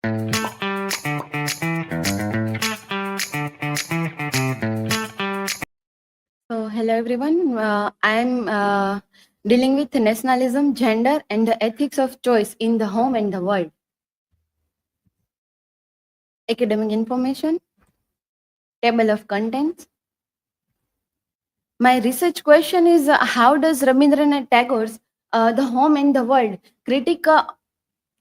So, hello everyone. I'm dealing with nationalism, gender, and the ethics of choice in the home and the world. Academic information, table of contents. My research question is how does Rabindranath Tagore's The Home and the World critique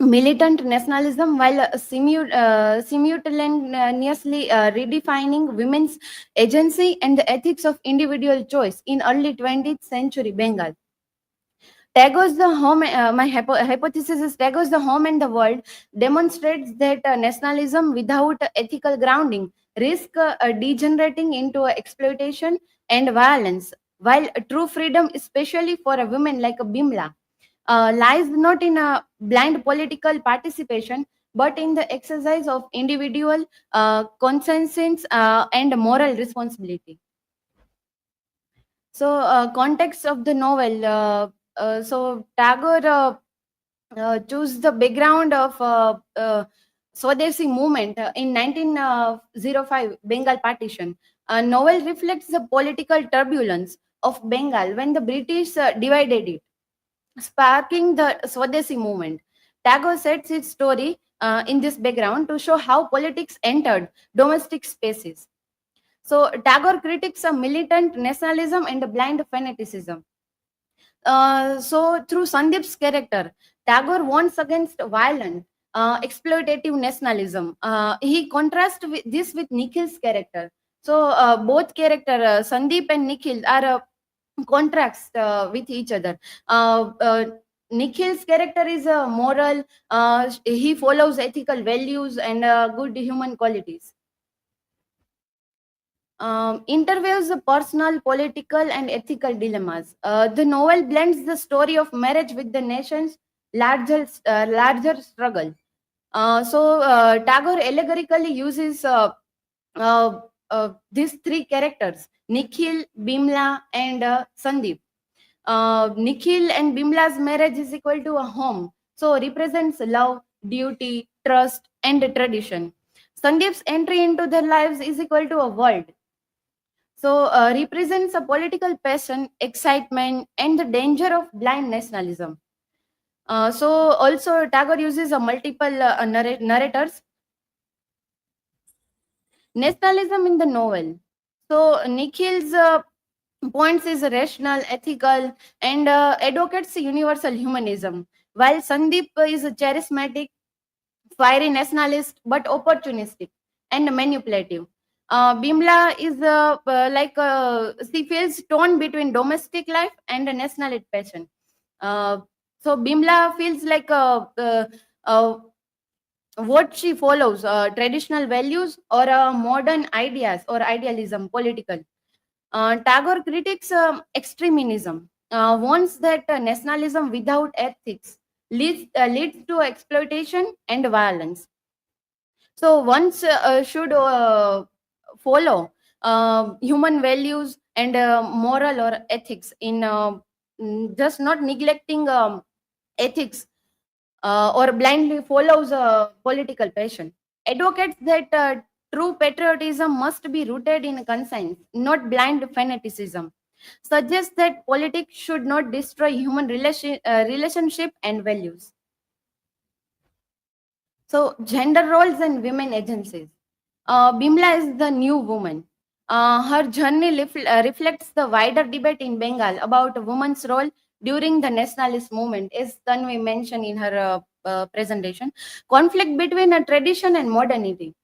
militant nationalism while simultaneously redefining women's agency and the ethics of individual choice in early 20th century Bengal? Tagore's The Home, hypothesis is Tagore's The Home and the World demonstrates that nationalism without ethical grounding risk degenerating into exploitation and violence, while true freedom, especially for a woman like a Bimla, lies not in a blind political participation but in the exercise of individual conscience and moral responsibility. So, context of the novel. So, Tagore choose the background of Swadesi movement in 1905 Bengal partition. A novel reflects the political turbulence of Bengal when the British divided it, sparking the Swadesi movement. Tagore sets its story in this background to show how politics entered domestic spaces. So Tagore critiques a militant nationalism and a blind fanaticism. So through Sandeep's character, Tagore warns against violent, exploitative nationalism. He contrasts this with Nikhil's character. So both character Sandeep and Nikhil are contrast with each other. Nikhil's character is moral. He follows ethical values and good human qualities. Interviews the personal, political, and ethical dilemmas. The novel blends the story of marriage with the nation's larger struggle. Tagore allegorically uses these three characters: Nikhil, Bimla, and Sandeep. Nikhil and Bimla's marriage is equal to a home, so represents love, duty, trust, and tradition. Sandeep's entry into their lives is equal to a world, so represents a political passion, excitement, and the danger of blind nationalism. So also Tagore uses a multiple narrators. Nationalism in the novel. So Nikhil's points is rational, ethical, and advocates universal humanism, while Sandeep is a charismatic, fiery nationalist but opportunistic and manipulative. Bimla is she feels torn between domestic life and a nationalist passion. Uh, so Bimla feels like what she follows, traditional values or modern ideas or idealism, political. Tagore critiques extremism, warns that nationalism without ethics leads to exploitation and violence. So once should follow human values and moral or ethics in just not neglecting ethics or blindly follows political passion. Advocates that true patriotism must be rooted in conscience, not blind fanaticism. Suggests that politics should not destroy human relationship and values. So, gender roles and women agencies. Bimla is the new woman. Her journey reflects the wider debate in Bengal about women's role during the nationalist movement, as Tanvi mentioned in her presentation. Conflict between a tradition and modernity.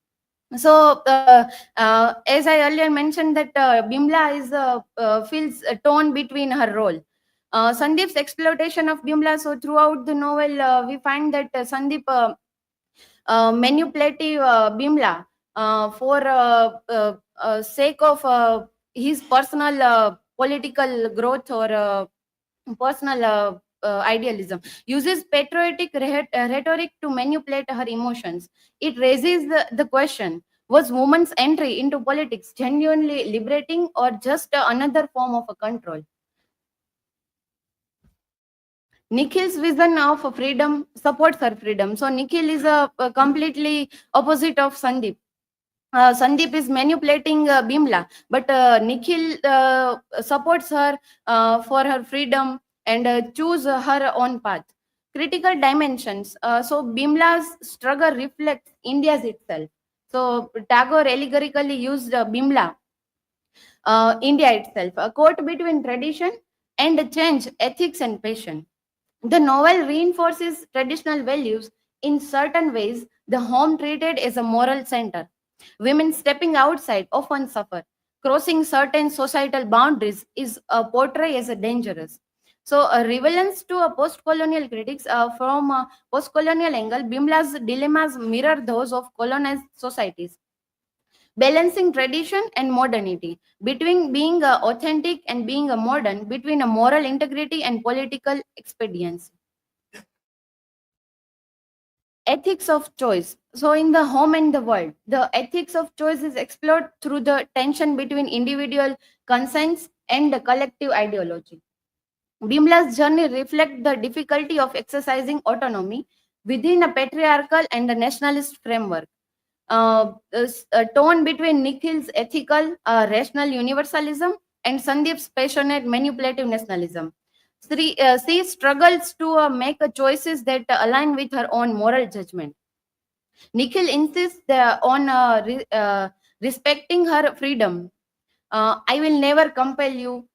So, as I earlier mentioned, that Bimla is feels torn between her role. Sandeep's exploitation of Bimla. So, throughout the novel, we find that Sandeep manipulative Bimla for sake of his personal political growth or personal idealism, uses patriotic rhetoric to manipulate her emotions. It raises the question: was woman's entry into politics genuinely liberating or just another form of a control? Nikhil's vision of freedom supports her freedom. So Nikhil is a completely opposite of Sandeep. Sandeep is manipulating Bimla, but Nikhil supports her for her freedom and choose her own path. Critical dimensions. So Bimla's struggle reflects India's itself. So Tagore allegorically used Bimla, India itself, a quote between tradition and change, ethics and passion. The novel reinforces traditional values in certain ways. The home treated as a moral center. Women stepping outside often suffer. Crossing certain societal boundaries is portrayed as a dangerous. So, a relevance to a post-colonial critics from a post-colonial angle, Bimla's dilemmas mirror those of colonized societies, balancing tradition and modernity, between being authentic and being a modern, between a moral integrity and political expediency. Ethics of choice. So, in the home and the world, the ethics of choice is explored through the tension between individual conscience and the collective ideology. Bimla's journey reflects the difficulty of exercising autonomy within a patriarchal and a nationalist framework. A tone between Nikhil's ethical, rational universalism and Sandeep's passionate, manipulative nationalism. She struggles to make choices that align with her own moral judgment. Nikhil insists on respecting her freedom. I will never compel you.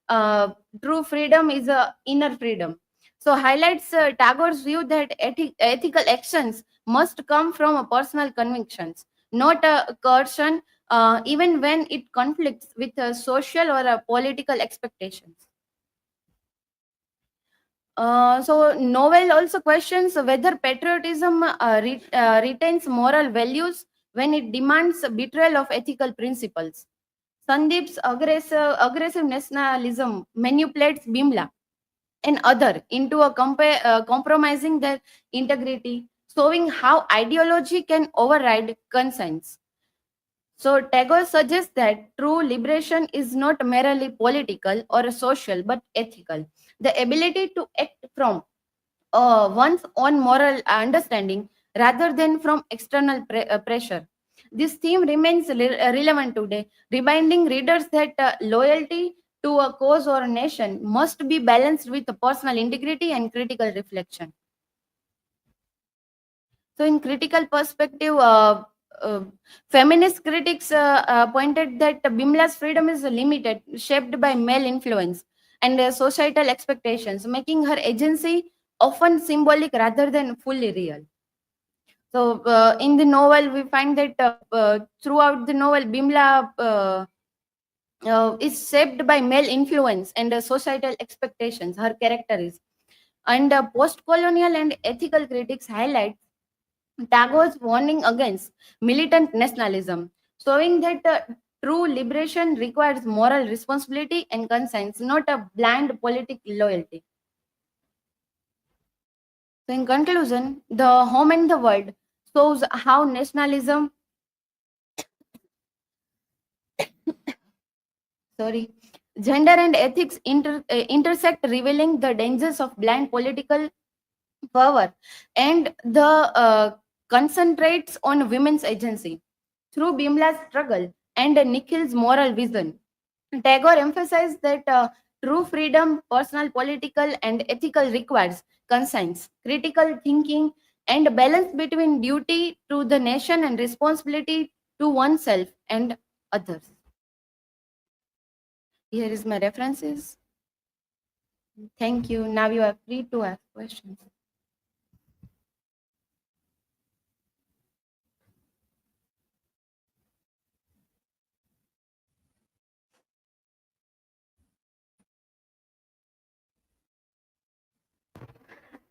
True freedom is a inner freedom. So highlights Tagore's view that ethical actions must come from a personal convictions, not a coercion, even when it conflicts with social or political expectations. So novel also questions whether patriotism retains moral values when it demands betrayal of ethical principles. Sandeep's aggressive nationalism manipulates Bimla and other into compromising their integrity, showing how ideology can override conscience. So Tagore suggests that true liberation is not merely political or social but ethical. The ability to act from one's own moral understanding rather than from external pressure. This theme remains relevant today, reminding readers that loyalty to a cause or a nation must be balanced with personal integrity and critical reflection. So, in critical perspective, uh, feminist critics pointed that Bimla's freedom is limited, shaped by male influence and societal expectations, making her agency often symbolic rather than fully real. So, in the novel, we find that throughout the novel, Bimla is shaped by male influence and societal expectations. Her character is, and post-colonial and ethical critics highlight Tagore's warning against militant nationalism, showing that true liberation requires moral responsibility and conscience, not a blind politic loyalty. So, in conclusion, the home and the world shows how nationalism, sorry, gender and ethics intersect, revealing the dangers of blind political power and the concentrates on women's agency. Through Bimla's struggle and Nikhil's moral vision, Tagore emphasized that true freedom, personal, political, and ethical requires conscience, critical thinking, and balance between duty to the nation and responsibility to oneself and others. Here is my references. Thank you. Now you are free to ask questions.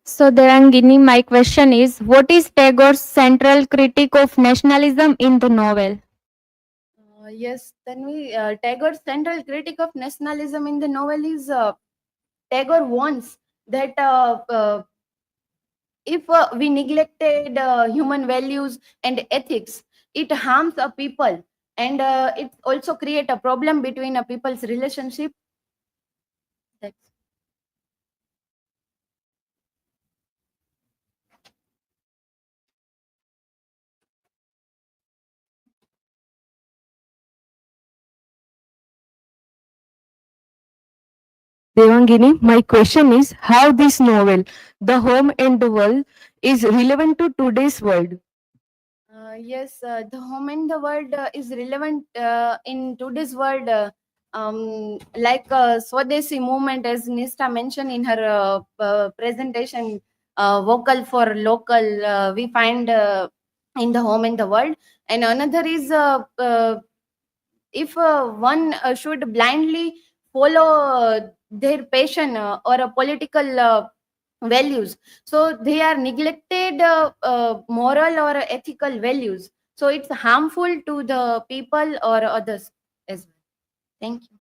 So, Devangini, my question is what is Tagore's central critique of nationalism in the novel? Yes, then Tagore's central critic of nationalism in the novel is Tagore warns that if we neglected human values and ethics, it harms a people and it also create a problem between a people's relationship. That's Devangini, my question is how this novel, The Home and the World, is relevant to today's world. Yes, the home in the world is relevant in today's world. Like Swadeshi movement, as Nista mentioned in her presentation, vocal for local, we find in the home in the world. And another is if one should blindly follow their passion or a political values, so they are neglected moral or ethical values, so it's harmful to the people or others as well. Thank you.